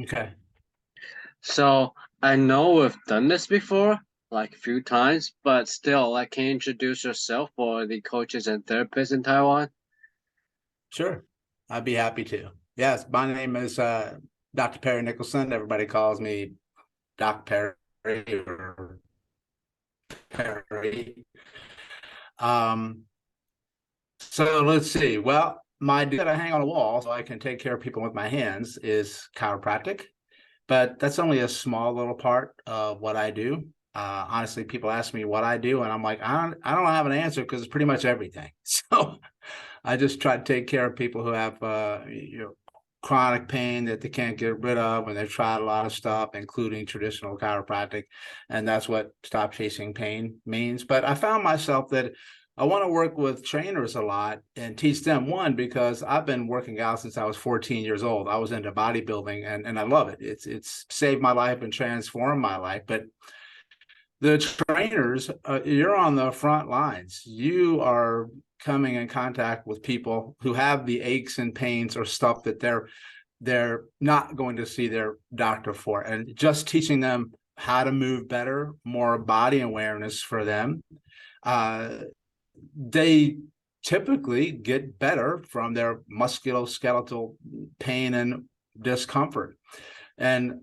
Okay. So I know we've done this before, like a few times, but still, like, can you introduce yourself for the coaches and therapists in Taiwan? Sure. I'd be happy to. Yes, my name is Dr. Perry Nicholson. Everybody calls me Doc Perry or Perry. Um, so let's see. Well, my dude that I hang on a wall so I can take care of people with my hands is chiropractic, but that's only a small little part of what I do. Honestly, people ask me what I do, and I'm like, I don't have an answer because it's pretty much everything. So I just try to take care of people who have chronic pain that they can't get rid of, and they've tried a lot of stuff, including traditional chiropractic, and that's what stop chasing pain means. But I found myself that I want to work with trainers a lot and teach them one because I've been working out since I was 14 years old. I was into bodybuilding and I love it. It's saved my life and transformed my life. But the trainers, you're on the front lines. You are coming in contact with people who have the aches and pains or stuff that they're not going to see their doctor for, and just teaching them how to move better, more body awareness for them. They typically get better from their musculoskeletal pain and discomfort. And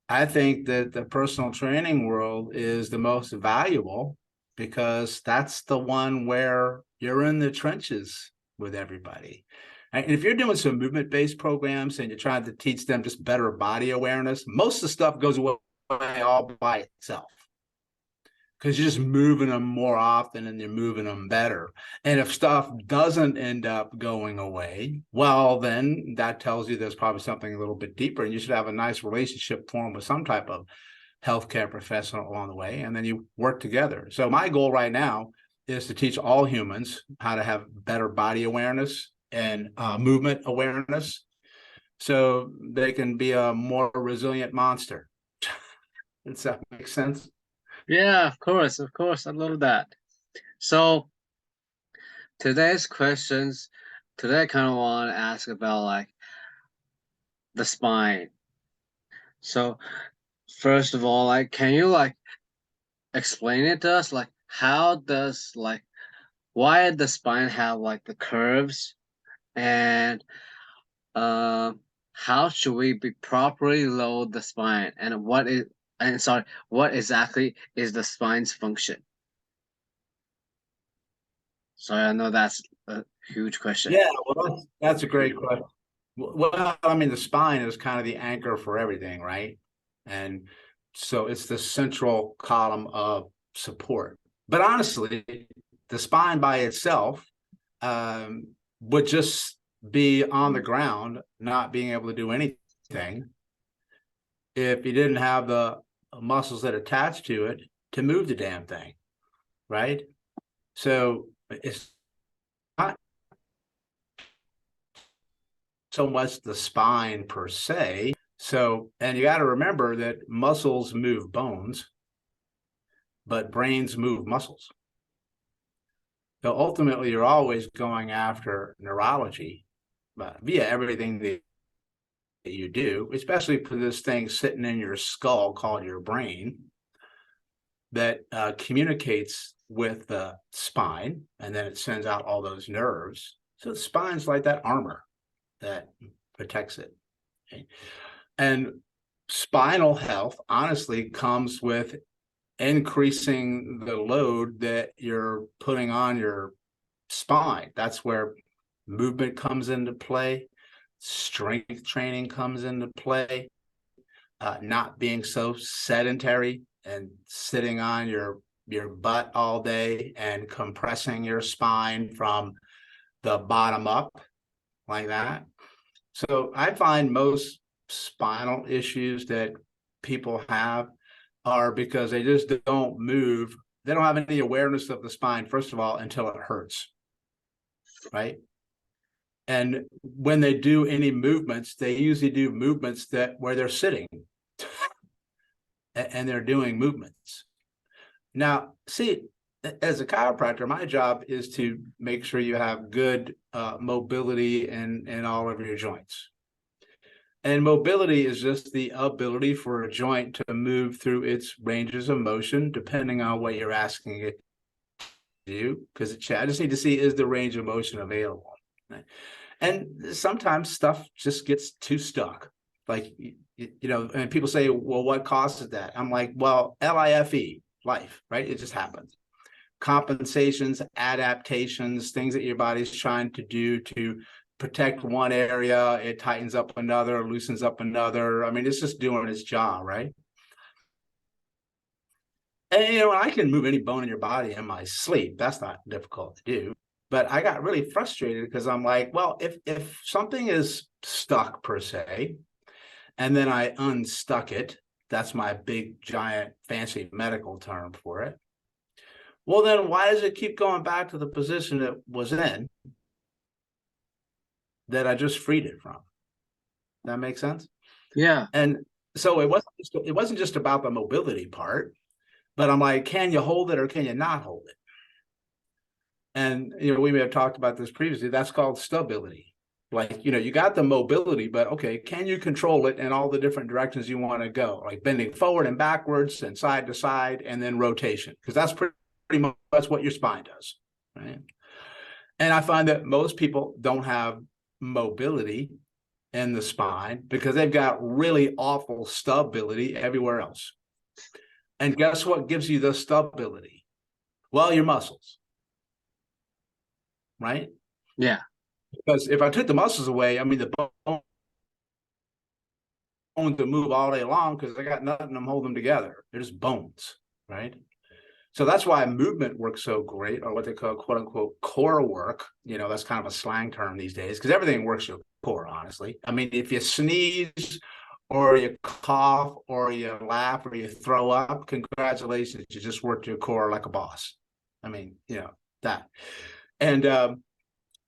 I think that the personal training world is the most valuable because that's the one where you're in the trenches with everybody. And if you're doing some movement based programs and you're trying to teach them just better body awareness, most of the stuff goes away all by itself because you're just moving them more often and you're moving them better. And if stuff doesn't end up going away, well, then that tells you there's probably something a little bit deeper, and you should have a nice relationship formed with some type of healthcare professional along the way, and then you work together. So my goal right now is to teach all humans how to have better body awareness and movement awareness so they can be a more resilient monster. Does that make sense? Yeah, of course, I love that. So today's questions, today I kind of want to ask about like the spine. So first of all, like, can you like explain it to us? Like, how does like why the spine have like the curves and um how should we be properly load the spine and what exactly is the spine's function? Sorry, I know that's a huge question. Yeah, well, that's a great question. Well, I mean, the spine is kind of the anchor for everything, right? And so it's the central column of support. But honestly, the spine by itself would just be on the ground, not being able to do anything if you didn't have the muscles that attach to it to move the damn thing, right? So it's not so much the spine per se. So, and you got to remember that muscles move bones, but brains move muscles. So ultimately, you're always going after neurology via everything that you do, especially for this thing sitting in your skull called your brain that communicates with the spine, and then it sends out all those nerves. So the spine's like that armor that protects it. Okay? And spinal health honestly comes with increasing the load that you're putting on your spine. That's where movement comes into play, strength training comes into play, not being so sedentary and sitting on your butt all day and compressing your spine from the bottom up like that. So I find most spinal issues that people have are because they just don't move. They don't have any awareness of the spine, first of all, until it hurts, right? And when they do any movements, they usually do movements that where they're sitting and they're doing movements. Now, see, as a chiropractor, my job is to make sure you have good mobility in all of your joints. And mobility is just the ability for a joint to move through its ranges of motion, depending on what you're asking it to do. Because I just need to see, is the range of motion available? Right? And sometimes stuff just gets too stuck. Like, and people say, well, what causes that? I'm like, well, LIFE, life, right? It just happens. Compensations, adaptations, things that your body's trying to do to protect one area, it tightens up another, loosens up another. I mean, it's just doing its job, right? And I can move any bone in your body in my sleep. That's not difficult to do. But I got really frustrated because I'm like, well, if something is stuck per se, and then I unstuck it, that's my big, giant, fancy medical term for it. Well, then why does it keep going back to the position it was in that I just freed it from? That makes sense? Yeah. And so it wasn't just about the mobility part, but I'm like, can you hold it or can you not hold it? And we may have talked about this previously. That's called stability. Like, you got the mobility, but okay, can you control it in all the different directions you want to go? Like bending forward and backwards and side to side, and then rotation, because that's pretty much what your spine does, right? And I find that most people don't have mobility in the spine because they've got really awful stability everywhere else. And guess what gives you the stability? Well, your muscles, right? Yeah. Because if I took the muscles away, I mean, the bones to move all day long because I got nothing to hold them together. They're just bones, right? So that's why movement works so great, or what they call quote unquote core work. That's kind of a slang term these days because everything works your core, honestly. I mean, if you sneeze or you cough or you laugh or you throw up, congratulations, you just worked your core like a boss. I mean, that. And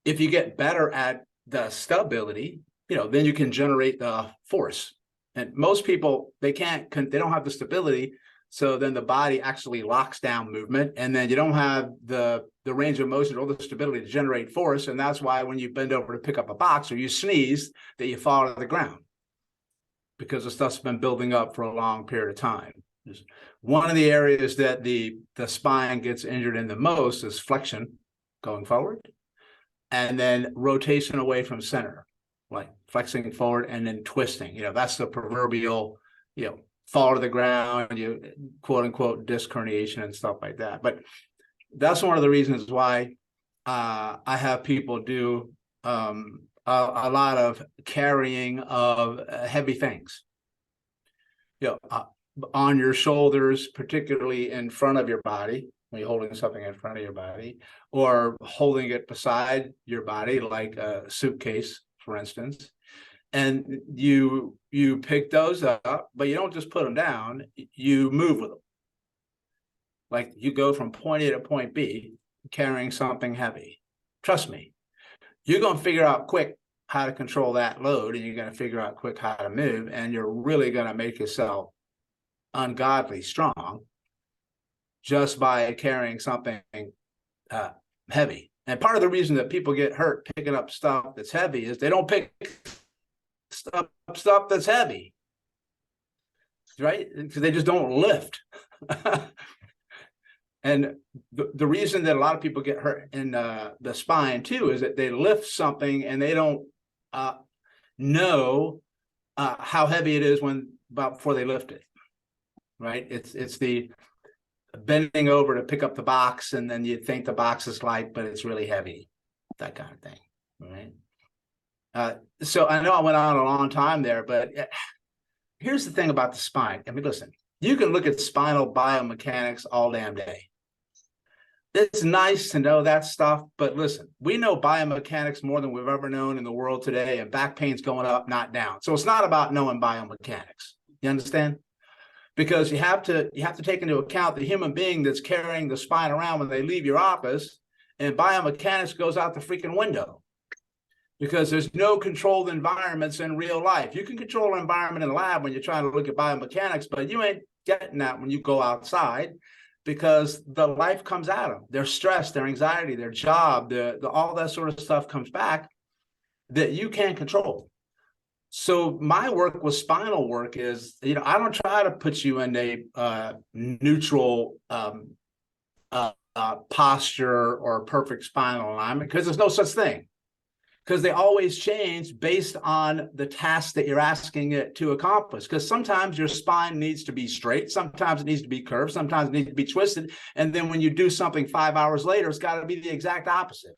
if you get better at the stability, then you can generate the force. And most people, they don't have the stability. So then the body actually locks down movement, and then you don't have the range of motion or the stability to generate force. And that's why when you bend over to pick up a box or you sneeze, that you fall to the ground because the stuff's been building up for a long period of time. One of the areas that the spine gets injured in the most is flexion going forward, and then rotation away from center, like flexing forward and then twisting. That's the proverbial, fall to the ground, quote unquote disc herniation and stuff like that. But that's one of the reasons why I have people do a lot of carrying of heavy things, on your shoulders, particularly in front of your body, when you're holding something in front of your body, or holding it beside your body, like a suitcase, for instance. And you pick those up, but you don't just put them down, you move with them. Like you go from point A to point B, carrying something heavy. Trust me, you're going to figure out quick how to control that load, and you're going to figure out quick how to move, and you're really going to make yourself ungodly strong just by carrying something heavy. And part of the reason that people get hurt picking up stuff that's heavy is they don't pick stuff that's heavy, right? Because they just don't lift. And the reason that a lot of people get hurt in the spine too is that they lift something and they don't know how heavy it is before they lift it, right? It's the bending over to pick up the box, and then you think the box is light, but it's really heavy, that kind of thing, right? So I know I went on a long time there, but here's the thing about the spine. I mean, listen, you can look at spinal biomechanics all damn day. It's nice to know that stuff, but listen, we know biomechanics more than we've ever known in the world today, and back pain's going up, not down. So it's not about knowing biomechanics. You understand? Because you have to take into account the human being that's carrying the spine around when they leave your office, and biomechanics goes out the freaking window because there's no controlled environments in real life. You can control an environment in a lab when you're trying to look at biomechanics, but you ain't getting that when you go outside because the life comes at them. Their stress, their anxiety, their job, all that sort of stuff comes back that you can't control. So my work with spinal work is, I don't try to put you in a neutral posture or perfect spinal alignment, because there's no such thing. Because they always change based on the task that you're asking it to accomplish. Because sometimes your spine needs to be straight, sometimes it needs to be curved, sometimes it needs to be twisted. And then when you do something 5 hours later, it's got to be the exact opposite.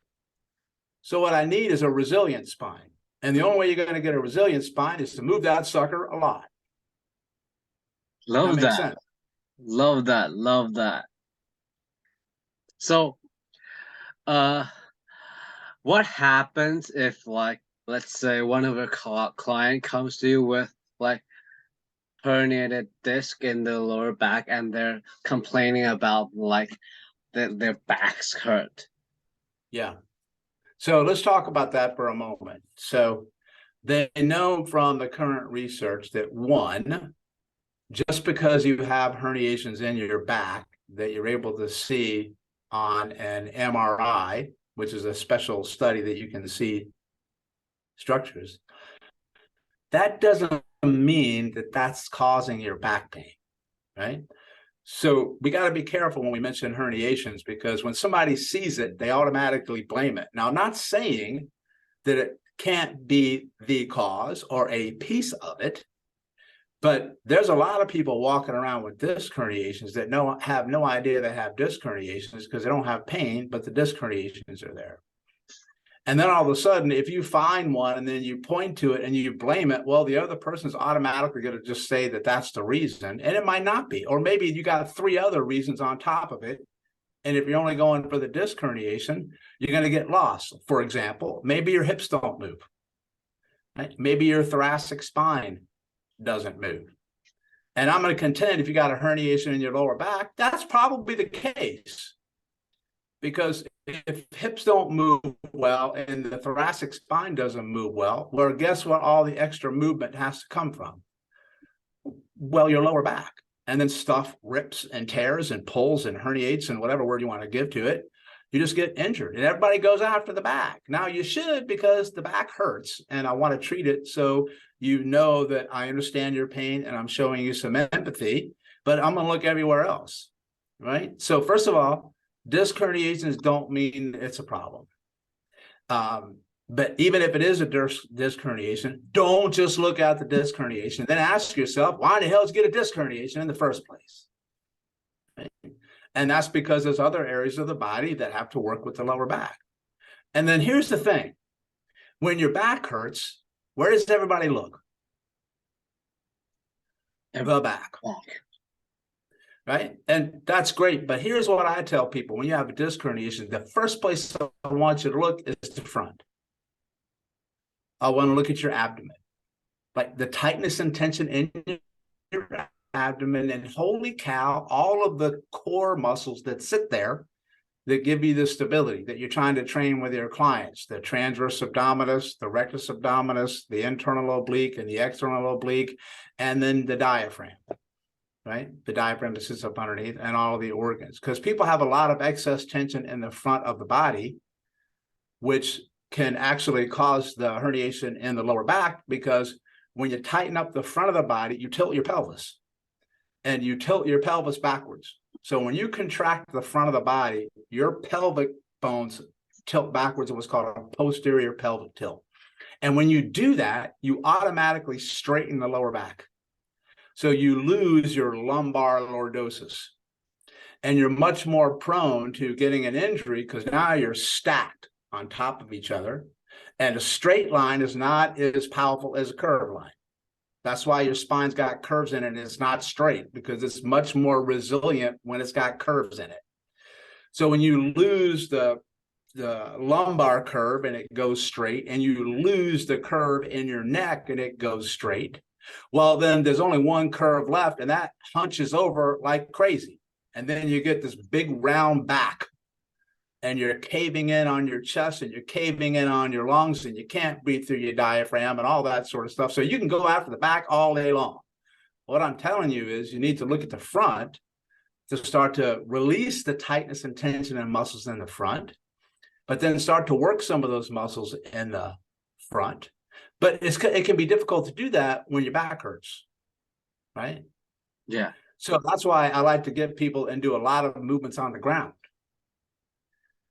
So what I need is a resilient spine. And the only way you're going to get a resilient spine is to move that sucker a lot. Love That makes that. sense. Love that. Love that. So, what happens if, like, let's say one of your client comes to you with like herniated disc in the lower back, and they're complaining about like their backs hurt? Yeah. So let's talk about that for a moment. So they know from the current research that, one, just because you have herniations in your back that you're able to see on an MRI, which is a special study that you can see structures, that doesn't mean that that's causing your back pain, right? So we got to be careful when we mention herniations, because when somebody sees it, they automatically blame it. Now, I'm not saying that it can't be the cause or a piece of it, but there's a lot of people walking around with disc herniations that have no idea they have disc herniations, because they don't have pain, but the disc herniations are there. And then all of a sudden, if you find one and then you point to it and you blame it, well, the other person's automatically going to just say that that's the reason. And it might not be. Or maybe you got 3 other reasons on top of it. And if you're only going for the disc herniation, you're going to get lost. For example, maybe your hips don't move. Right? Maybe your thoracic spine doesn't move. And I'm going to contend, if you got a herniation in your lower back, that's probably the case. Because if hips don't move well and the thoracic spine doesn't move well, guess what all the extra movement has to come from? Well, your lower back. And then stuff rips and tears and pulls and herniates, and whatever word you want to give to it. You just get injured, and everybody goes after the back. Now you should, because the back hurts and I want to treat it. So you know that I understand your pain and I'm showing you some empathy, but I'm going to look everywhere else, right? So first of all, disc herniations don't mean it's a problem. But even if it is a disc herniation, don't just look at the disc herniation. Then ask yourself, why in the hell did you get a disc herniation in the first place? Right? And that's because there's other areas of the body that have to work with the lower back. And then here's the thing. When your back hurts, where does everybody look? The back. Right? And that's great. But here's what I tell people. When you have a disc herniation, the first place I want you to look is the front. I want to look at your abdomen. Like the tightness and tension in your abdomen. And holy cow, all of the core muscles that sit there that give you the stability that you're trying to train with your clients. The transverse abdominis, the rectus abdominis, the internal oblique and the external oblique, and then the diaphragm. Right? The diaphragm that sits up underneath, and all of the organs. Because people have a lot of excess tension in the front of the body, which can actually cause the herniation in the lower back, because when you tighten up the front of the body, you tilt your pelvis. And you tilt your pelvis backwards. So when you contract the front of the body, your pelvic bones tilt backwards in what's called a posterior pelvic tilt. And when you do that, you automatically straighten the lower back. So you lose your lumbar lordosis, and you're much more prone to getting an injury, because now you're stacked on top of each other, and a straight line is not as powerful as a curved line. That's why your spine's got curves in it, and it's not straight, because it's much more resilient when it's got curves in it. So when you lose the lumbar curve and it goes straight, and you lose the curve in your neck and it goes straight, well, then there's only one curve left, and that hunches over like crazy. And then you get this big round back, and you're caving in on your chest, and you're caving in on your lungs, and you can't breathe through your diaphragm and all that sort of stuff. So you can go after the back all day long. What I'm telling you is you need to look at the front to start to release the tightness and tension and muscles in the front, but then start to work some of those muscles in the front. But it can be difficult to do that when your back hurts, right? Yeah. So that's why I like to get people and do a lot of movements on the ground.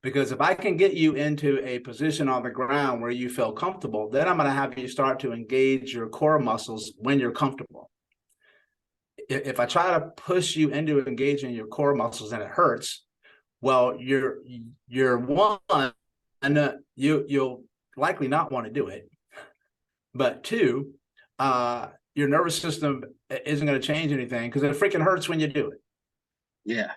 Because if I can get you into a position on the ground where you feel comfortable, then I'm going to have you start to engage your core muscles when you're comfortable. If I try to push you into engaging your core muscles and it hurts, well, you're one, and you'll likely not want to do it. But two, your nervous system isn't going to change anything because it freaking hurts when you do it. Yeah.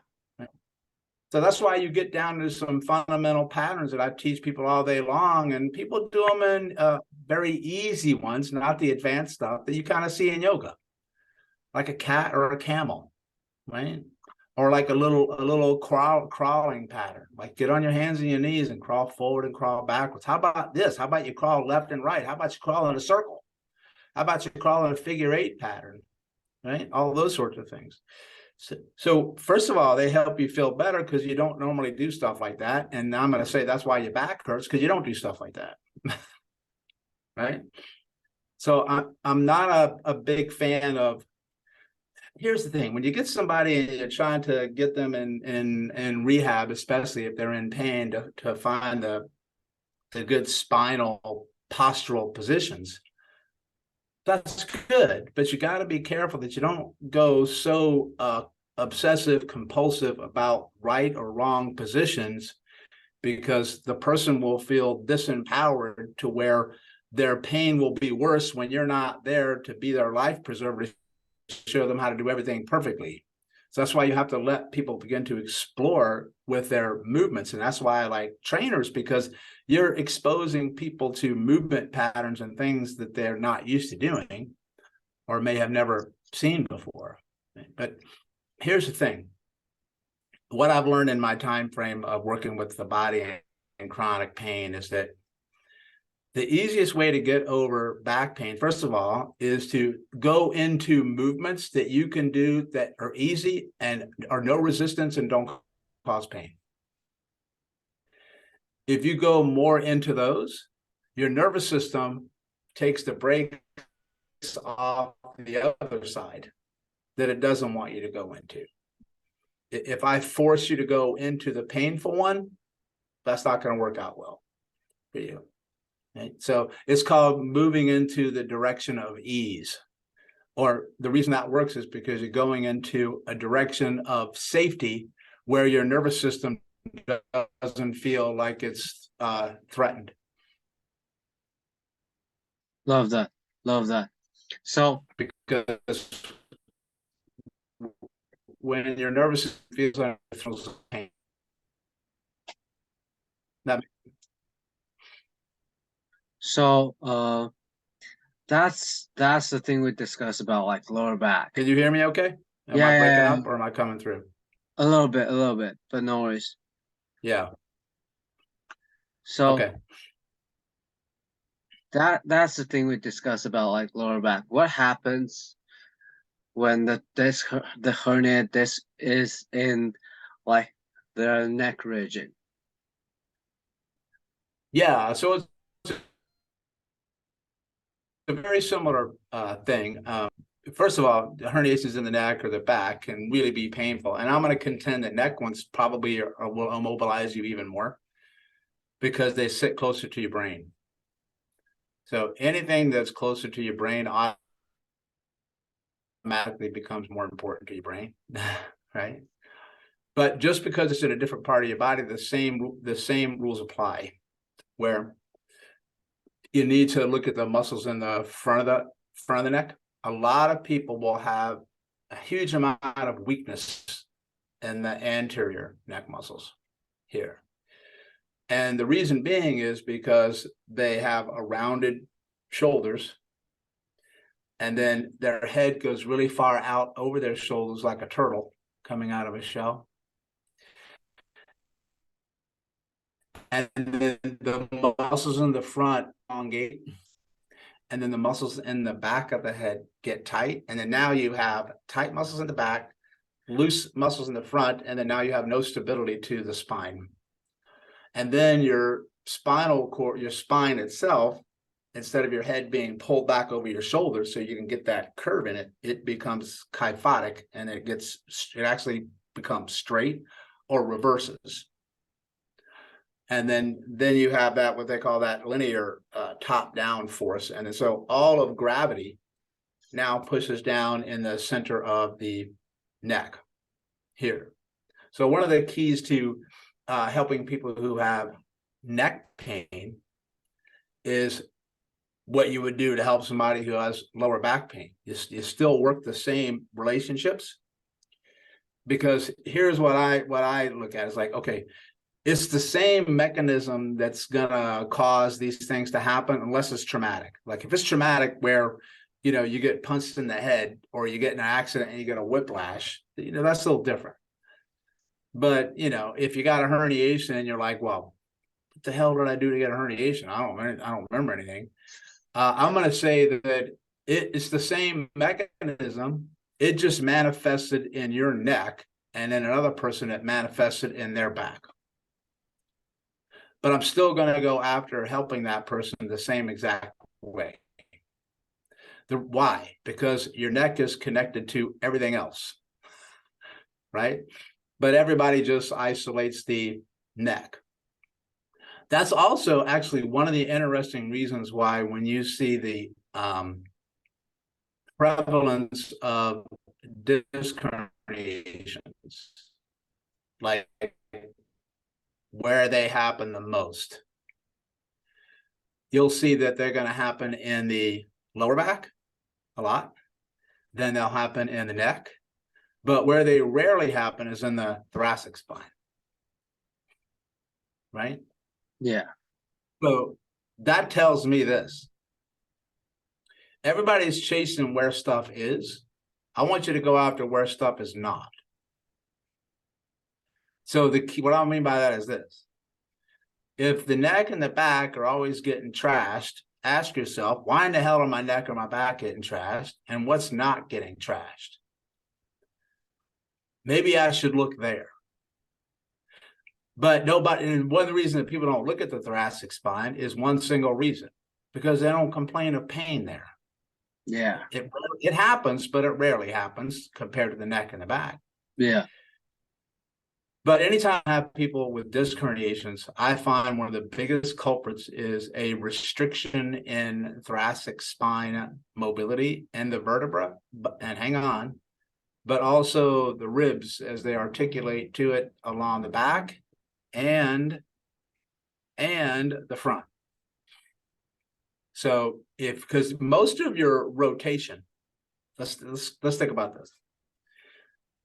So that's why you get down to some fundamental patterns that I teach people all day long, and people do them in very easy ones, not the advanced stuff that you kind of see in yoga, like a cat or a camel, right? Or like a little crawling pattern, like get on your hands and your knees and crawl forward and crawl backwards. How about this? How about you crawl left and right? How about you crawl in a circle? How about you crawl in a figure-8 pattern, right? All those sorts of things. So first of all, they help you feel better because you don't normally do stuff like that. And I'm going to say that's why your back hurts, because you don't do stuff like that, right? So I'm not a big fan of. Here's the thing: when you get somebody and you're trying to get them in rehab, especially if they're in pain, to find the good spinal postural positions, that's good, but you got to be careful that you don't go so obsessive compulsive about right or wrong positions, because the person will feel disempowered to where their pain will be worse when you're not there to be their life preserver, to show them how to do everything perfectly. So that's why you have to let people begin to explore with their movements. And that's why I like trainers, because you're exposing people to movement patterns and things that they're not used to doing or may have never seen before. But here's the thing. What I've learned in my time frame of working with the body and chronic pain is that the easiest way to get over back pain, first of all, is to go into movements that you can do that are easy and are no resistance and don't cause pain. If you go more into those, your nervous system takes the brakes off the other side that it doesn't want you to go into. If I force you to go into the painful one, that's not going to work out well for you. Right? So it's called moving into the direction of ease. Or the reason that works is because you're going into a direction of safety where your nervous system doesn't feel like it's threatened. Love that. Love that. So because when your nervous system feels like it feels pain, that so that's the thing we discussed about like lower back. Can you hear me okay? Am I breaking up or am I coming through? A little bit, but no worries. Yeah. So okay. That's the thing we discussed about like lower back. What happens when the hernia disc is in like the neck region? Yeah, so it's a very similar thing. First of all, the herniations in the neck or the back can really be painful. And I'm going to contend that neck ones probably will immobilize you even more because they sit closer to your brain. So anything that's closer to your brain automatically becomes more important to your brain, right? But just because it's in a different part of your body, the same rules apply, where you need to look at the muscles in the front of the neck. A lot of people will have a huge amount of weakness in the anterior neck muscles here. And the reason being is because they have a rounded shoulders, and then their head goes really far out over their shoulders like a turtle coming out of a shell. And then the muscles in the front elongate, and then the muscles in the back of the head get tight. And then now you have tight muscles in the back, loose muscles in the front, and then now you have no stability to the spine. And then your spinal cord, your spine itself, instead of your head being pulled back over your shoulders so you can get that curve in it, it becomes kyphotic, and it actually becomes straight or reverses. And then you have that, what they call that linear top down force. And so all of gravity now pushes down in the center of the neck here. So one of the keys to helping people who have neck pain is what you would do to help somebody who has lower back pain. You still work the same relationships, because here's what I look at. It's like, okay, it's the same mechanism that's gonna cause these things to happen, unless it's traumatic. Like if it's traumatic where, you know, you get punched in the head or you get in an accident and you get a whiplash, you know, that's a little different. But, you know, if you got a herniation and you're like, well, what the hell did I do to get a herniation? I don't remember anything. I'm going to say that it's the same mechanism. It just manifested in your neck, and then another person it manifested in their back. But I'm still going to go after helping that person the same exact way. Why? Because your neck is connected to everything else, right? But everybody just isolates the neck. That's also actually one of the interesting reasons why when you see the prevalence of disc herniations, like where they happen the most, you'll see that they're going to happen in the lower back a lot. Then they'll happen in the neck. But where they rarely happen is in the thoracic spine, right? Yeah. So that tells me this. Everybody's chasing where stuff is. I want you to go after where stuff is not. So the key, what I mean by that is this. If the neck and the back are always getting trashed, ask yourself, why in the hell are my neck or my back getting trashed? And what's not getting trashed? Maybe I should look there. But nobody, and one of the reasons that people don't look at the thoracic spine is one single reason, because they don't complain of pain there. Yeah. It happens, but it rarely happens compared to the neck and the back. Yeah. But anytime I have people with disc herniations, I find one of the biggest culprits is a restriction in thoracic spine mobility and the vertebra, and hang on, but also the ribs as they articulate to it along the back and the front. So because most of your rotation, let's think about this.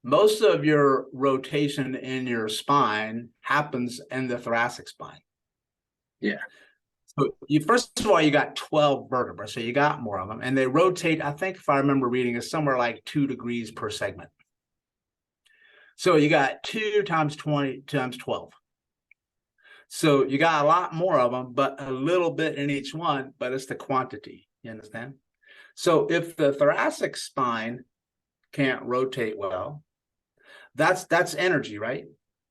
Most of your rotation in your spine happens in the thoracic spine. Yeah. So first of all, you got 12 vertebrae, so you got more of them, and they rotate, I think if I remember reading, is somewhere like 2 degrees per segment. So you got 2 times 20 times 12. So you got a lot more of them, but a little bit in each one, but it's the quantity, you understand? So if the thoracic spine can't rotate well, that's energy, right?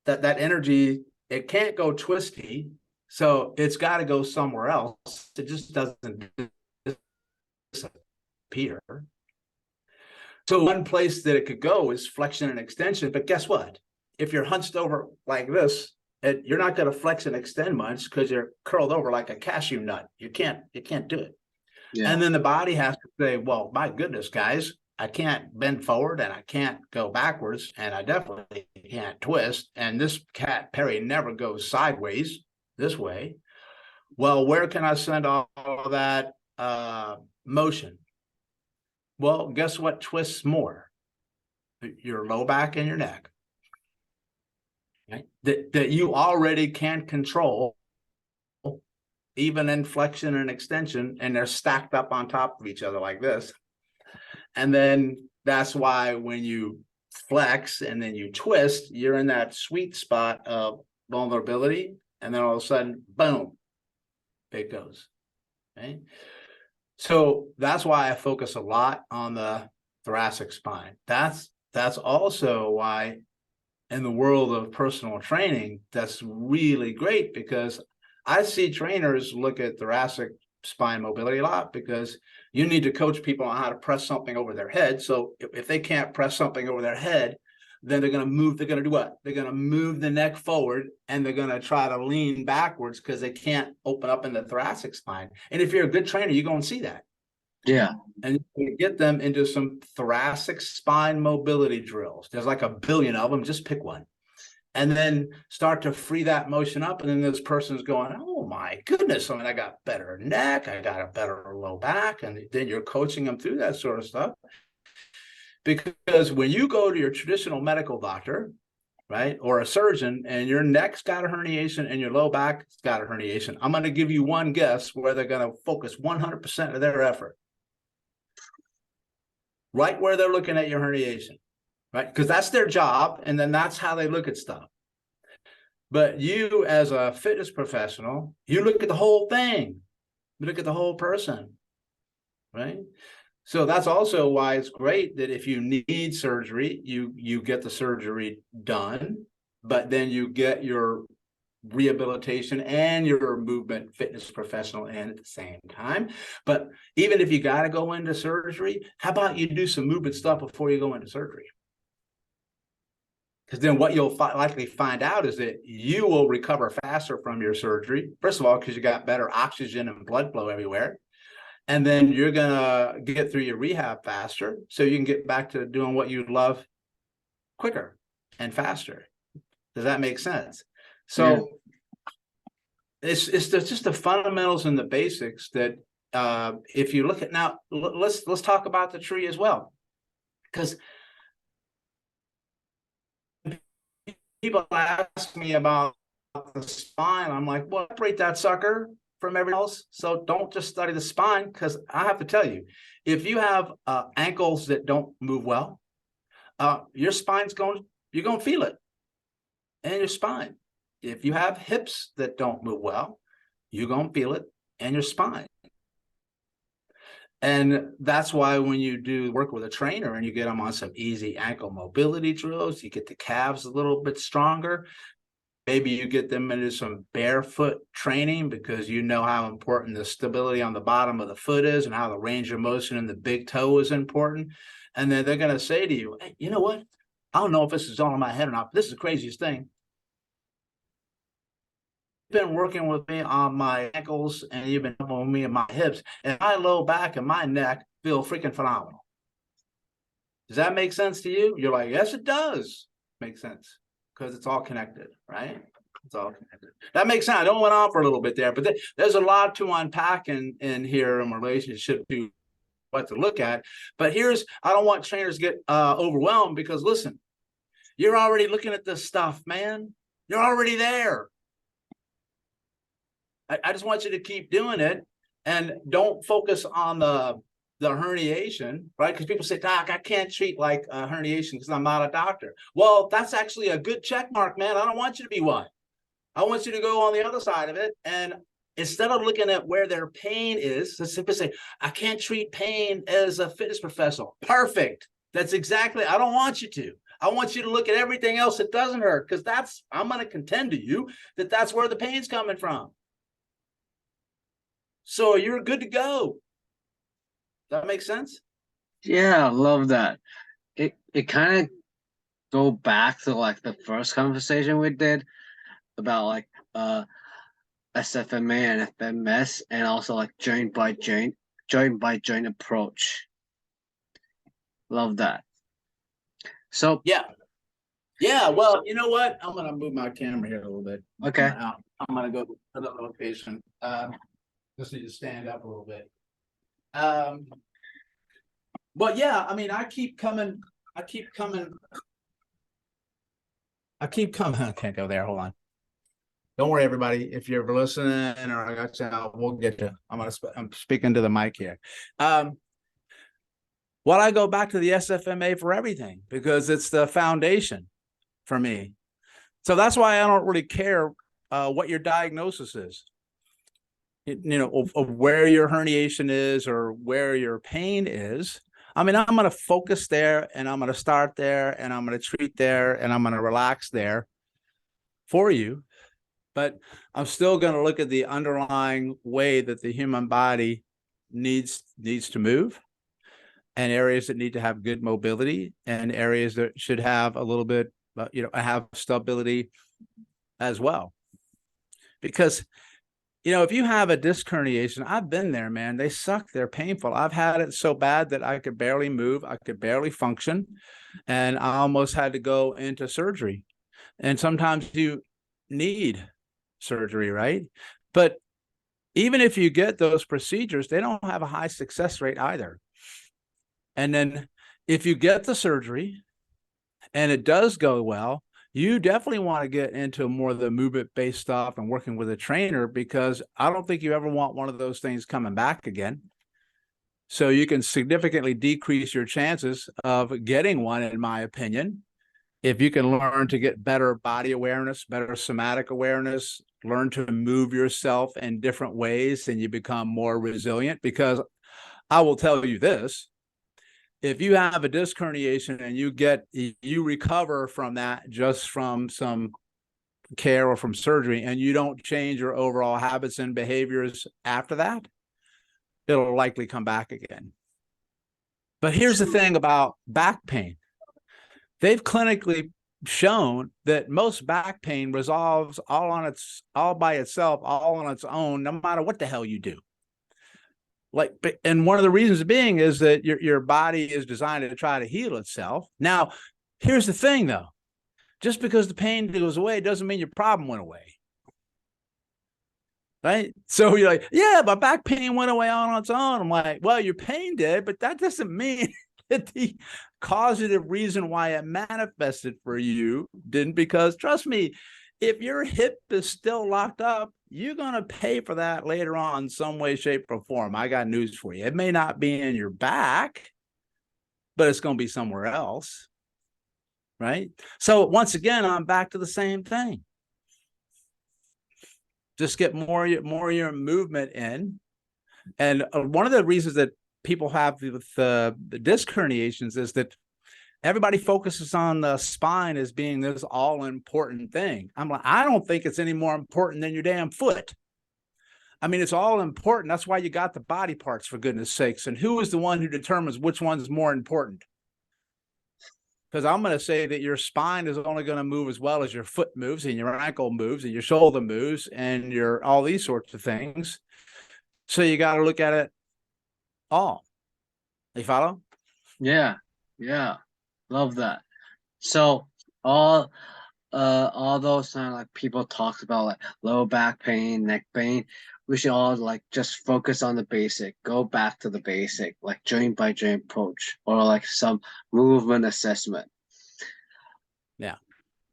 That energy, it can't go twisty, so it's got to go somewhere else. It just doesn't disappear. So one place that it could go is flexion and extension, but guess what? If you're hunched over like this, you're not going to flex and extend much because you're curled over like a cashew nut. You can't do it. Yeah. And then the body has to say, well, my goodness, guys, I can't bend forward and I can't go backwards, and I definitely can't twist. And this cat Perry never goes sideways this way. Well, where can I send all that motion? Well, guess what twists more? Your low back and your neck. Okay? That you already can control, even in flexion and extension, and they're stacked up on top of each other like this. And then that's why when you flex and then you twist, you're in that sweet spot of vulnerability, and then all of a sudden, boom, it goes. Okay? So that's why I focus a lot on the thoracic spine. That's also why in the world of personal training, that's really great, because I see trainers look at thoracic spine mobility a lot, because you need to coach people on how to press something over their head. So if they can't press something over their head, then they're going to move. They're going to do what? They're going to move the neck forward, and they're going to try to lean backwards because they can't open up in the thoracic spine. And if you're a good trainer, you're going to see that. Yeah. And you get them into some thoracic spine mobility drills. There's like a billion of them. Just pick one. And then start to free that motion up. And then this person's going, oh my goodness, I mean, I got better neck, I got a better low back. And then you're coaching them through that sort of stuff. Because when you go to your traditional medical doctor, right, or a surgeon, and your neck's got a herniation and your low back's got a herniation, I'm going to give you one guess where they're going to focus 100% of their effort. Right where they're looking at your herniation. Right? Because that's their job, and then that's how they look at stuff. But you, as a fitness professional, you look at the whole thing. You look at the whole person, right? So that's also why it's great that if you need surgery, you get the surgery done, but then you get your rehabilitation and your movement fitness professional in at the same time. But even if you got to go into surgery, how about you do some movement stuff before you go into surgery? Because then what you'll likely find out is that you will recover faster from your surgery. First of all, because you got better oxygen and blood flow everywhere. And then you're going to get through your rehab faster, so you can get back to doing what you love quicker and faster. Does that make sense? So it's just the fundamentals and the basics that if you look at now, let's talk about the tree as well. Because people ask me about the spine. I'm like, well, separate that sucker from everything else. So don't just study the spine, because I have to tell you, if you have ankles that don't move well, your spine's you're going to feel it in your spine. If you have hips that don't move well, you're going to feel it in your spine. And that's why when you do work with a trainer and you get them on some easy ankle mobility drills, you get the calves a little bit stronger. Maybe you get them into some barefoot training, because you know how important the stability on the bottom of the foot is and how the range of motion in the big toe is important. And then they're going to say to you, hey, you know what? I don't know if this is all in my head or not, but this is the craziest thing. Been working with me on my ankles, and you've been helping with me on my hips, and my low back and my neck feel freaking phenomenal. Does that make sense to you? You're like, yes, it does make sense, because it's all connected, right? It's all connected. That makes sense. I don't went on for a little bit there, but there's a lot to unpack in here in relationship to what to look at. But I don't want trainers to get overwhelmed, because listen, you're already looking at this stuff, man. You're already there. I just want you to keep doing it, and don't focus on the herniation, right? Because people say, Doc, I can't treat like a herniation because I'm not a doctor. Well, that's actually a good check mark, man. I don't want you to be one. I want you to go on the other side of it, and instead of looking at where their pain is, let's simply say, I can't treat pain as a fitness professional. Perfect. That's exactly, I don't want you to. I want you to look at everything else that doesn't hurt, because I'm going to contend to you that that's where the pain's coming from. So you're good to go. Does that make sense? Yeah, I love that. It kind of go back to like the first conversation we did about like SFMA and FMS, and also like joint by joint approach. Love that. So yeah. Well, you know what? I'm gonna move my camera here a little bit. Okay. I'm gonna go to another location. Just need to stand up a little bit. But yeah, I mean, I keep coming. I can't go there. Hold on. Don't worry, everybody. If you're listening, or I got you, we'll get to. I'm speaking to the mic here. Well, I go back to the SFMA for everything, because it's the foundation for me. So that's why I don't really care what your diagnosis is. You know, of where your herniation is or where your pain is. I mean, I'm going to focus there, and I'm going to start there, and I'm going to treat there, and I'm going to relax there for you. But I'm still going to look at the underlying way that the human body needs to move, and areas that need to have good mobility, and areas that should have a little bit, have stability as well. Because, if you have a disc herniation, I've been there, man. They suck. They're painful. I've had it so bad that I could barely move. I could barely function. And I almost had to go into surgery. And sometimes you need surgery, right? But even if you get those procedures, they don't have a high success rate either. And then if you get the surgery and it does go well, you definitely want to get into more of the movement-based stuff and working with a trainer, because I don't think you ever want one of those things coming back again. So you can significantly decrease your chances of getting one, in my opinion, if you can learn to get better body awareness, better somatic awareness, learn to move yourself in different ways, and you become more resilient. Because I will tell you this, if you have a disc herniation and you recover from that just from some care or from surgery, and you don't change your overall habits and behaviors after that, it'll likely come back again. But here's the thing about back pain. They've clinically shown that most back pain resolves all by itself, all on its own, no matter what the hell you do. And one of the reasons being is that your body is designed to try to heal itself. Now, here's the thing, though. Just because the pain goes away doesn't mean your problem went away. Right? So you're like, yeah, but back pain went away on its own. I'm like, well, your pain did, but that doesn't mean that the causative reason why it manifested for you didn't. Because trust me, if your hip is still locked up, you're going to pay for that later on, some way, shape, or form. I got news for you. It may not be in your back, but it's going to be somewhere else. Right? So once again, I'm back to the same thing. Just get more of your movement in. And one of the reasons that people have with the disc herniations is that everybody focuses on the spine as being this all-important thing. I'm like, I don't think it's any more important than your damn foot. I mean, it's all important. That's why you got the body parts, for goodness sakes. And who is the one who determines which one's more important? Because I'm going to say that your spine is only going to move as well as your foot moves, and your ankle moves, and your shoulder moves, and your all these sorts of things. So you got to look at it all. You follow? Yeah. Love that. So all those kind of like people talk about like low back pain, neck pain, we should all like just focus on the basic, go back to the basic, like joint by joint approach, or like some movement assessment. Yeah.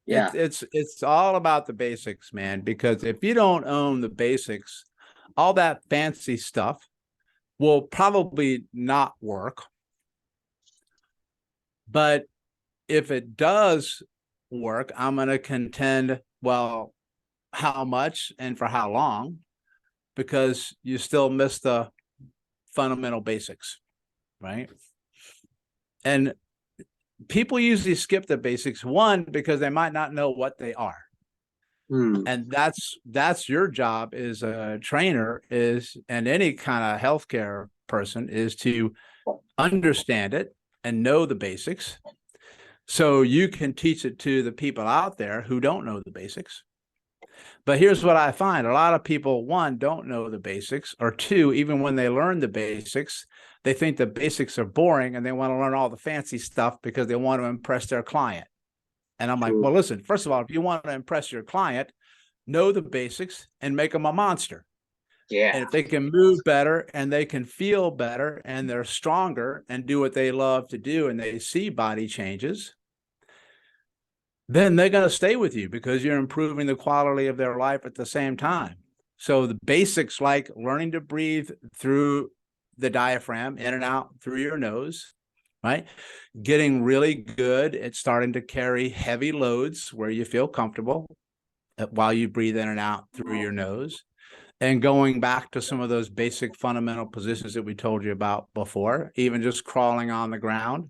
Yeah. It's all about the basics, man, because if you don't own the basics, all that fancy stuff will probably not work. But if it does work, I'm going to contend, well, how much and for how long? Because you still miss the fundamental basics, right? And people usually skip the basics, one, because they might not know what they are. And that's your job as a trainer and any kind of healthcare person, is to understand it and know the basics, so you can teach it to the people out there who don't know the basics. But here's what I find. A lot of people, one, don't know the basics, or two, even when they learn the basics, they think the basics are boring and they want to learn all the fancy stuff because they want to impress their client. And I'm like, well, listen, first of all, if you want to impress your client, know the basics and make them a monster. Yeah. And if they can move better and they can feel better and they're stronger and do what they love to do, and they see body changes, then they're going to stay with you because you're improving the quality of their life at the same time. So the basics, like learning to breathe through the diaphragm, in and out through your nose, right? Getting really good at starting to carry heavy loads where you feel comfortable while you breathe in and out through your nose, and going back to some of those basic fundamental positions that we told you about before, even just crawling on the ground,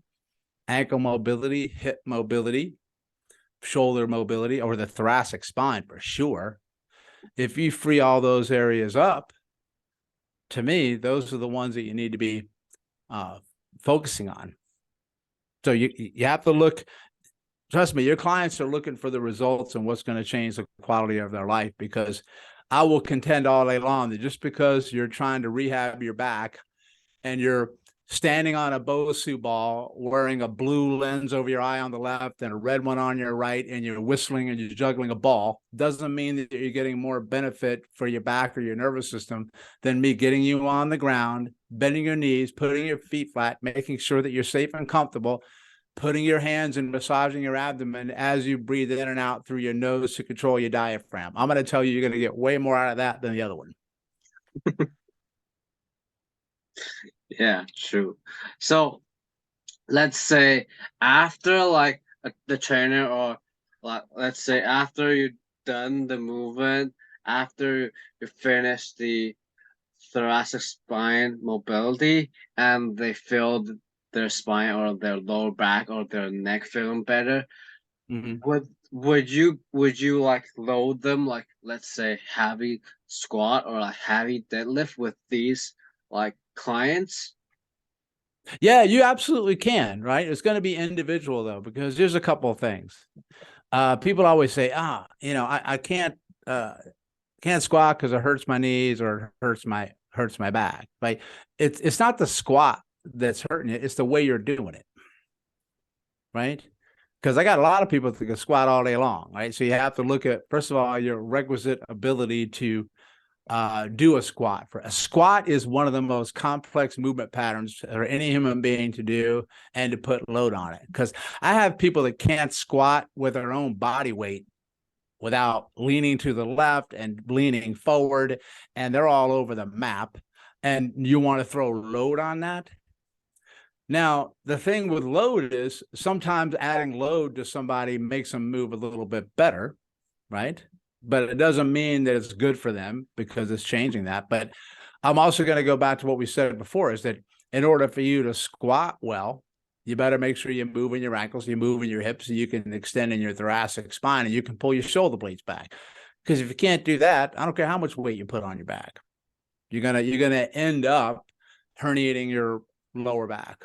ankle mobility, hip mobility, shoulder mobility, or the thoracic spine for sure. if you free all those areas up, to me, those are the ones that you need to be focusing on. So you have to look. Trust me, your clients are looking for the results and what's going to change the quality of their life, because I will contend all day long that just because you're trying to rehab your back and you're standing on a Bosu ball wearing a blue lens over your eye on the left and a red one on your right, and you're whistling and you're juggling a ball, doesn't mean that you're getting more benefit for your back or your nervous system than me getting you on the ground, bending your knees, putting your feet flat, making sure that you're safe and comfortable, putting your hands and massaging your abdomen as you breathe in and out through your nose to control your diaphragm. I'm going to tell you, you're going to get way more out of that than the other one. Yeah, true. So let's say after like the trainer, or like let's say after you've done the movement, after you finish the thoracic spine mobility, and they feel their spine or their lower back or their neck feeling better, would you like load them, like let's say heavy squat or like heavy deadlift with these like clients? Yeah, you absolutely can, right? It's going to be individual though, because there's a couple of things. People always say, I can't squat because it hurts my knees or hurts my back. Like it's not the squat that's hurting it, it's the way you're doing it. Right? Because I got a lot of people that can squat all day long, right? So you have to look at, first of all, your requisite ability to do a squat. For a squat is one of the most complex movement patterns for any human being to do and to put load on it. Because I have people that can't squat with their own body weight without leaning to the left and leaning forward, and they're all over the map. And you want to throw load on that? Now, the thing with load is sometimes adding load to somebody makes them move a little bit better, right? But it doesn't mean that it's good for them because it's changing that. But I'm also going to go back to what we said before, is that in order for you to squat well, you better make sure you're moving your ankles, you're moving your hips, so you can extend in your thoracic spine and you can pull your shoulder blades back. Because if you can't do that, I don't care how much weight you put on your back, you're gonna end up herniating your lower back.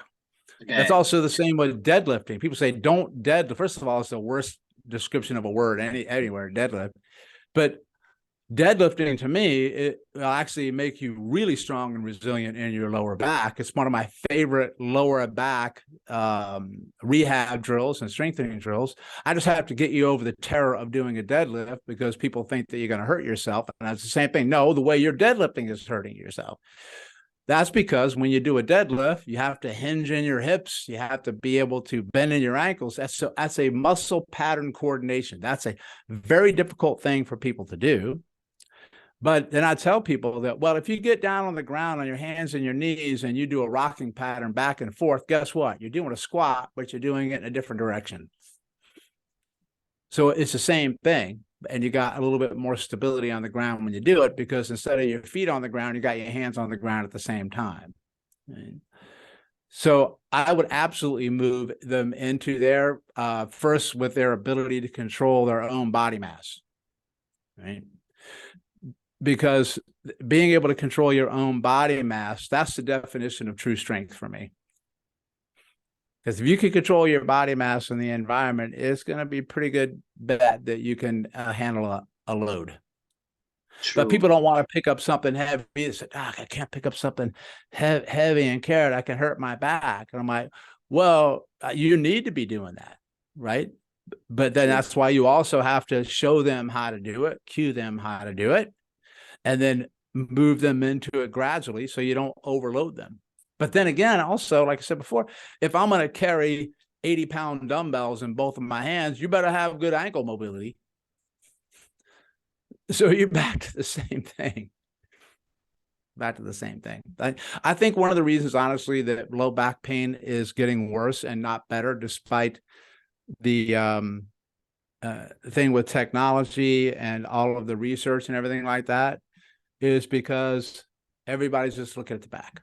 Okay. That's also the same with deadlifting. People say don't deadlift. First of all, it's the worst description of a word anywhere, deadlift. But deadlifting, to me, it will actually make you really strong and resilient in your lower back. It's one of my favorite lower back rehab drills and strengthening drills. I just have to get you over the terror of doing a deadlift because people think that you're going to hurt yourself. And that's the same thing. No, the way you're deadlifting is hurting yourself. That's because when you do a deadlift, you have to hinge in your hips. You have to be able to bend in your ankles. That's a muscle pattern coordination. That's a very difficult thing for people to do. But then I tell people that, well, if you get down on the ground on your hands and your knees and you do a rocking pattern back and forth, guess what? You're doing a squat, but you're doing it in a different direction. So it's the same thing. And you got a little bit more stability on the ground when you do it, because instead of your feet on the ground, you got your hands on the ground at the same time. Right? So I would absolutely move them into their first with their ability to control their own body mass. Right? Because being able to control your own body mass, that's the definition of true strength for me. Because if you can control your body mass in the environment, it's going to be pretty good bet that you can handle a load. True. But people don't want to pick up something heavy. They say, I can't pick up something heavy and carry it. I can hurt my back. And I'm like, well, you need to be doing that, right? But then that's why you also have to show them how to do it, cue them how to do it, and then move them into it gradually so you don't overload them. But then again, also, like I said before, if I'm going to carry 80-pound dumbbells in both of my hands, you better have good ankle mobility. So you're back to the same thing. Back to the sing thing. I think one of the reasons, honestly, that low back pain is getting worse and not better, despite the thing with technology and all of the research and everything like that, is because everybody's just looking at the back.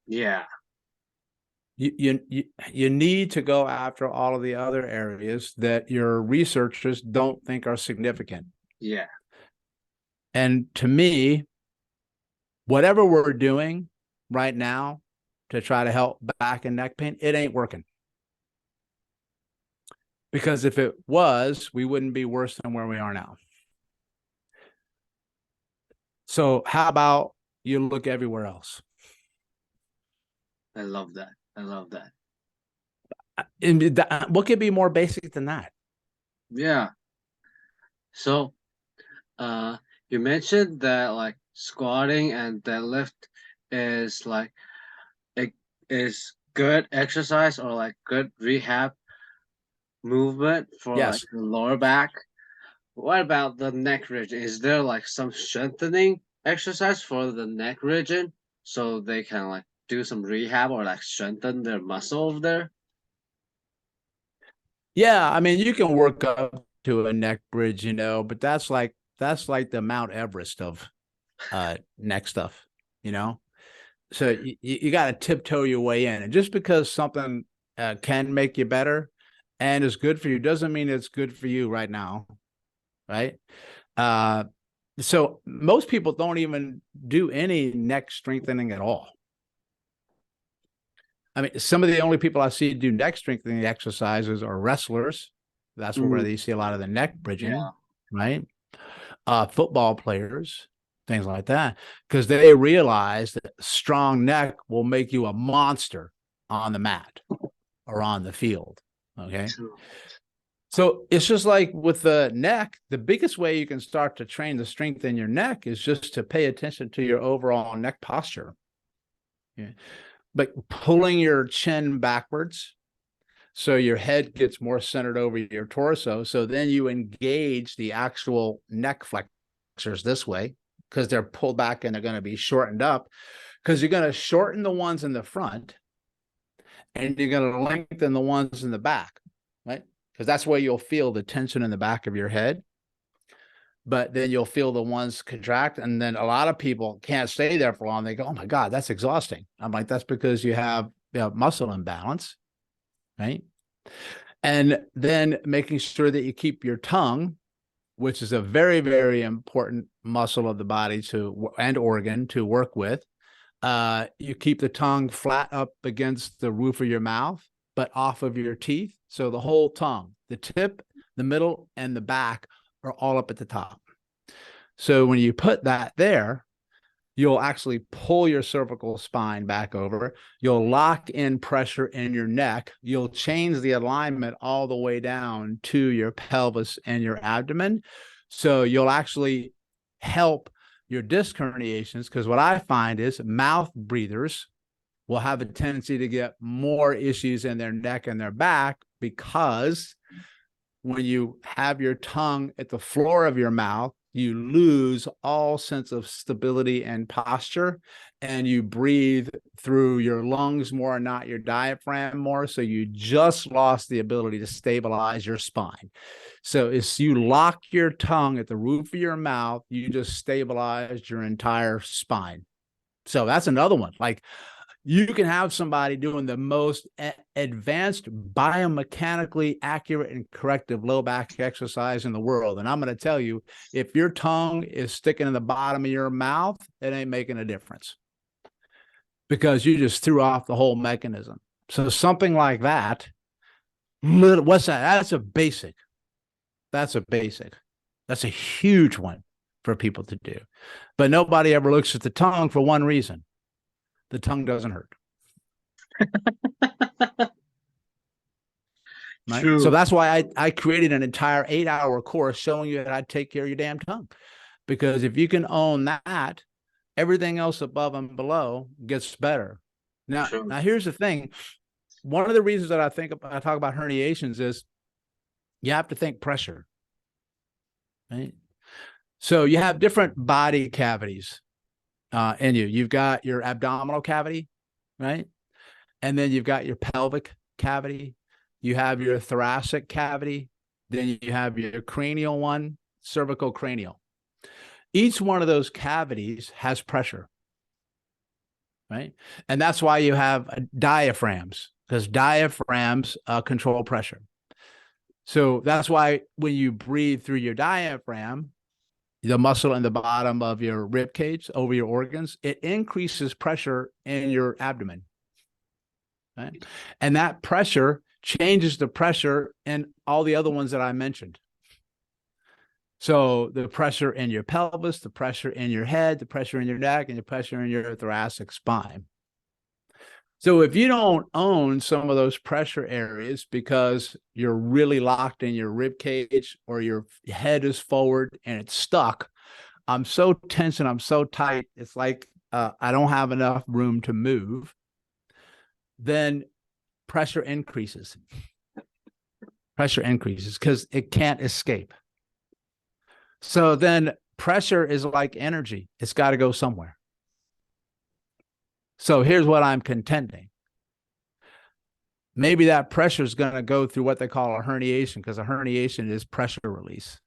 Yeah. You need to go after all of the other areas that your researchers don't think are significant. Yeah. And to me, whatever we're doing right now to try to help back and neck pain, it ain't working. Because if it was, we wouldn't be worse than where we are now. So how about you look everywhere else? I love that. I love that. And what could be more basic than that? Yeah. So, you mentioned that like squatting and deadlift is like it is good exercise or like good rehab movement for like Yes. the lower back. What about the neck region? Is there like some strengthening exercise for the neck region so they can like do some rehab or like strengthen their muscle over there? Yeah, I mean, you can work up to a neck bridge, but that's like the Mount Everest of neck stuff, you know. So you got to tiptoe your way in, and just because something can make you better and is good for you doesn't mean it's good for you right now, right? Uh, so most people don't even do any neck strengthening at all. I mean, some of the only people I see do neck strengthening exercises are wrestlers. That's where Mm, you see a lot of the neck yeah. bridging, right? Football players, things like that, because they realize that strong neck will make you a monster on the mat or on the field. Okay. True. So it's just like with the neck, the biggest way you can start to train the strength in your neck is just to pay attention to your overall neck posture. Yeah. But pulling your chin backwards so your head gets more centered over your torso. So then you engage the actual neck flexors this way because they're pulled back and they're going to be shortened up because you're going to shorten the ones in the front and you're going to lengthen the ones in the back, right? Because that's where you'll feel the tension in the back of your head. But then you'll feel the ones contract. And then a lot of people can't stay there for long. They go, oh my God, that's exhausting. I'm like, that's because you have muscle imbalance, right? And then making sure that you keep your tongue, which is a very, very important muscle of the body and organ to work with. You keep the tongue flat up against the roof of your mouth, but off of your teeth. So the whole tongue, the tip, the middle, and the back are all up at the top. So when you put that there, you'll actually pull your cervical spine back over. You'll lock in pressure in your neck. You'll change the alignment all the way down to your pelvis and your abdomen. So you'll actually help your disc herniations, because what I find is mouth breathers will have a tendency to get more issues in their neck and their back because when you have your tongue at the floor of your mouth, you lose all sense of stability and posture, and you breathe through your lungs more, not your diaphragm more. So you just lost the ability to stabilize your spine. So as you lock your tongue at the roof of your mouth, you just stabilized your entire spine. So that's another one. Like, you can have somebody doing the most advanced biomechanically accurate and corrective low back exercise in the world. And I'm going to tell you, if your tongue is sticking in the bottom of your mouth, it ain't making a difference because you just threw off the whole mechanism. So something like that, what's that? That's a basic. That's a basic. That's a huge one for people to do. But nobody ever looks at the tongue for one reason. The tongue doesn't hurt. Right. True. So that's why I created an entire 8-hour course showing you how to take care of your damn tongue. Because if you can own that, everything else above and below gets better. Now, True. now here's the thing. One of the reasons that I talk about herniations is you have to think pressure. Right. So you have different body cavities in you. You've got your abdominal cavity, right? And then you've got your pelvic cavity. You have your thoracic cavity. Then you have your cranial one, cervical cranial. Each one of those cavities has pressure, right? And that's why you have diaphragms, because diaphragms control pressure. So that's why when you breathe through your diaphragm, the muscle in the bottom of your rib cage over your organs, it increases pressure in your abdomen. Right? And that pressure changes the pressure in all the other ones that I mentioned. So the pressure in your pelvis, the pressure in your head, the pressure in your neck, and the pressure in your thoracic spine. So if you don't own some of those pressure areas because you're really locked in your rib cage or your head is forward and it's stuck, I'm so tense and I'm so tight, it's like I don't have enough room to move, then pressure increases. Pressure increases because it can't escape. So then pressure is like energy. It's got to go somewhere. So here's what I'm contending. Maybe that pressure is going to go through what they call a herniation, because a herniation is pressure release.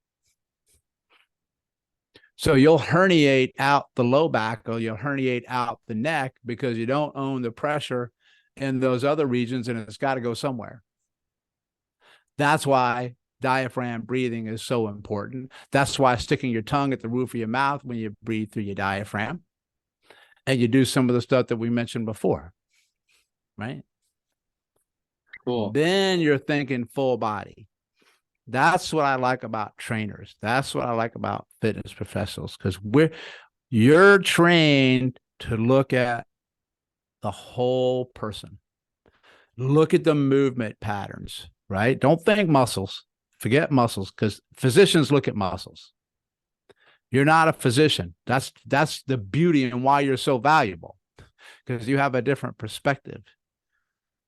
So you'll herniate out the low back or you'll herniate out the neck because you don't own the pressure in those other regions, and it's got to go somewhere. That's why diaphragm breathing is so important. That's why sticking your tongue at the roof of your mouth when you breathe through your diaphragm, and you do some of the stuff that we mentioned before, right? Cool. Then you're thinking full body. That's what I like about trainers. That's what I like about fitness professionals, because you're trained to look at the whole person. Look at the movement patterns, right? Don't think muscles. Forget muscles, because physicians look at muscles. You're not a physician. That's the beauty and why you're so valuable, because you have a different perspective.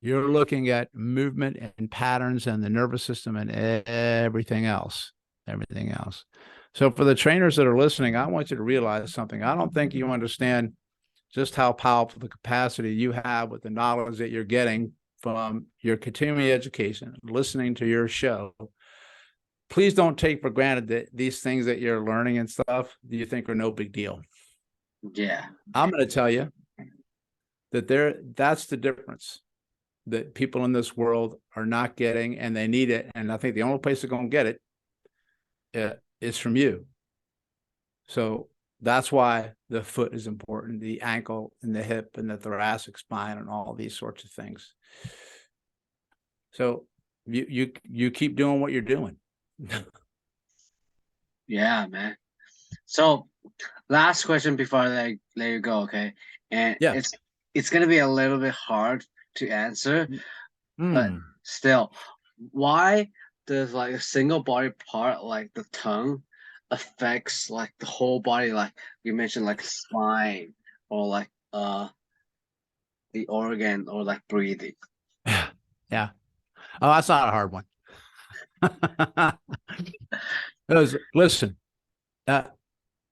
You're looking at movement and patterns and the nervous system and everything else. Everything else. So for the trainers that are listening, I want you to realize something. I don't think you understand just how powerful the capacity you have with the knowledge that you're getting from your continuing education, listening to your show. Please don't take for granted that these things that you're learning and stuff you think are no big deal. Yeah. I'm going to tell you that that's the difference that people in this world are not getting, and they need it. And I think the only place they're going to get it is from you. So that's why the foot is important, the ankle and the hip and the thoracic spine and all these sorts of things. So you keep doing what you're doing. Yeah, man. So last question before I let you go, okay? And Yeah. it's gonna be a little bit hard to answer, but still, why does like a single body part like the tongue affects like the whole body, like you mentioned, like spine or like the organ or like breathing? Yeah. Oh, that's not a hard one. Listen,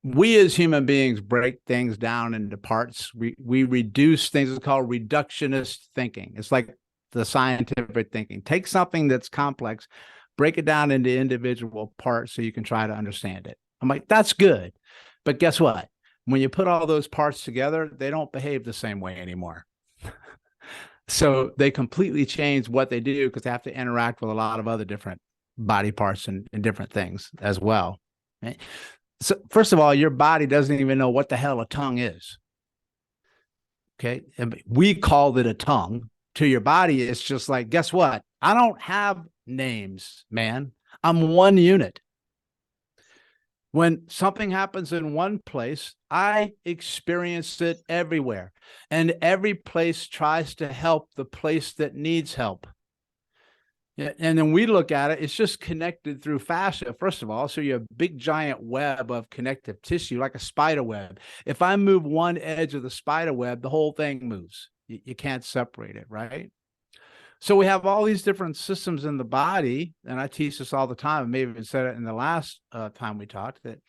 we as human beings break things down into parts. We reduce things. It's called reductionist thinking. It's like the scientific thinking. Take something that's complex, break it down into individual parts so you can try to understand it. I'm like, that's good. But guess what? When you put all those parts together, they don't behave the same way anymore. So they completely change what they do because they have to interact with a lot of other different body parts and different things as well. Right? So first of all, your body doesn't even know what the hell a tongue is. Okay. And we called it a tongue. To your body, it's just like, guess what? I don't have names, man. I'm one unit. When something happens in one place, I experience it everywhere. And every place tries to help the place that needs help. Yeah, and then we look at it, it's just connected through fascia, first of all. So you're a big giant web of connective tissue, like a spider web. If I move one edge of the spider web, the whole thing moves. You can't separate it, right? So we have all these different systems in the body, and I teach this all the time. I may have even said it in the last time we talked, that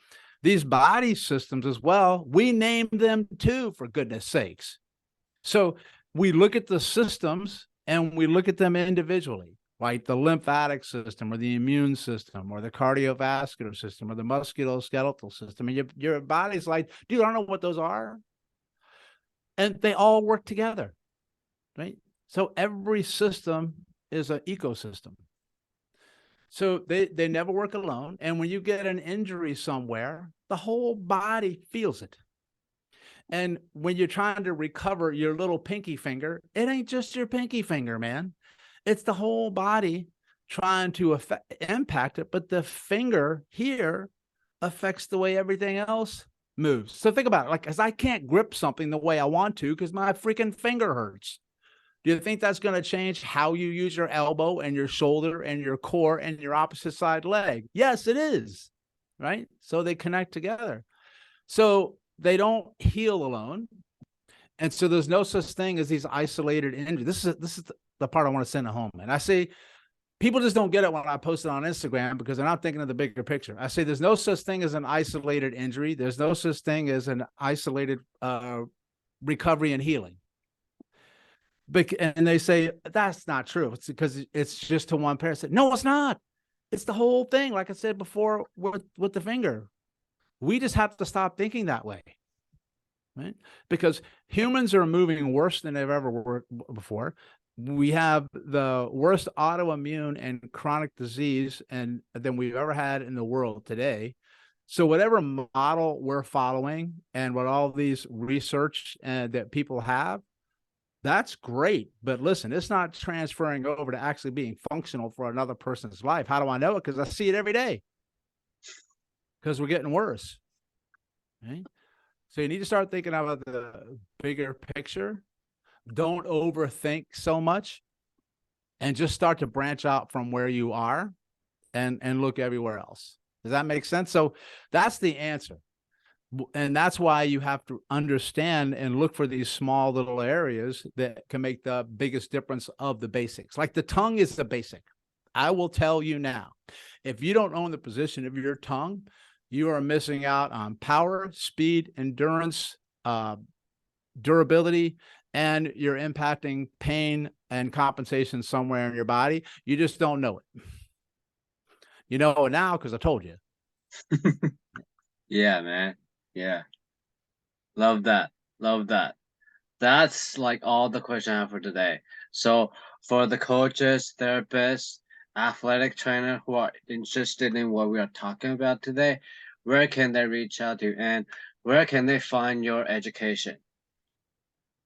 these body systems as well, we name them too, for goodness sakes. So we look at the systems and we look at them individually, like the lymphatic system or the immune system or the cardiovascular system or the musculoskeletal system. And your body's like, dude, I don't know what those are. And they all work together, right? So every system is an ecosystem. So they never work alone. And when you get an injury somewhere, the whole body feels it. And when you're trying to recover your little pinky finger, it ain't just your pinky finger, man. It's the whole body trying to impact it. But the finger here affects the way everything else moves. So think about it. Like, because I can't grip something the way I want to because my freaking finger hurts. Do you think that's going to change how you use your elbow and your shoulder and your core and your opposite side leg? Yes, it is. Right? So they connect together. So they don't heal alone. And so there's no such thing as these isolated injuries. This is the part I want to send it home. And I say people just don't get it when I post it on Instagram because they're not thinking of the bigger picture. I say there's no such thing as an isolated injury. There's no such thing as an isolated recovery and healing. And they say that's not true. It's because it's just to one person. No, it's not. It's the whole thing. Like I said before with the finger. We just have to stop thinking that way. Right? Because humans are moving worse than they've ever worked before. We have the worst autoimmune and chronic disease than we've ever had in the world today. So whatever model we're following and what all these research that people have, that's great. But listen, it's not transferring over to actually being functional for another person's life. How do I know it? Because I see it every day. Because we're getting worse. Right? So you need to start thinking about the bigger picture. Don't overthink so much and just start to branch out from where you are and look everywhere else. Does that make sense? So that's the answer. And that's why you have to understand and look for these small little areas that can make the biggest difference of the basics. Like the tongue is the basic. I will tell you now, if you don't own the position of your tongue, you are missing out on power, speed, endurance, durability, and you're impacting pain and compensation somewhere in your body. You just don't know it. You know it now because I told you. Yeah, man. Yeah. Love that. Love that. That's like all the question I have for today. So for the coaches, therapists, athletic trainer who are interested in what we are talking about today, where can they reach out to and where can they find your education?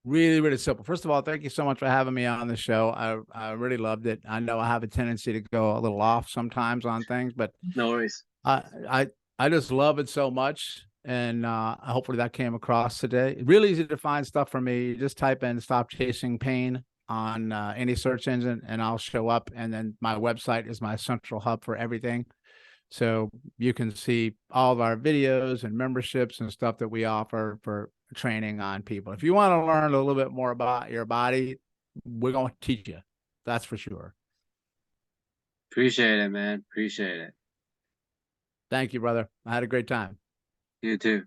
Really, really simple. First of all, thank you so much for having me on the show. I really loved it. I know I have a tendency to go a little off sometimes on things, but No worries. I just love it so much. And hopefully that came across today. Really easy to find stuff for me. You just type in "stop chasing pain" on any search engine and I'll show up. And then my website is my central hub for everything. So you can see all of our videos and memberships and stuff that we offer for training on people. If you want to learn a little bit more about your body, we're going to teach you. That's for sure. Appreciate it, man. Appreciate it. Thank you, brother. I had a great time. You too.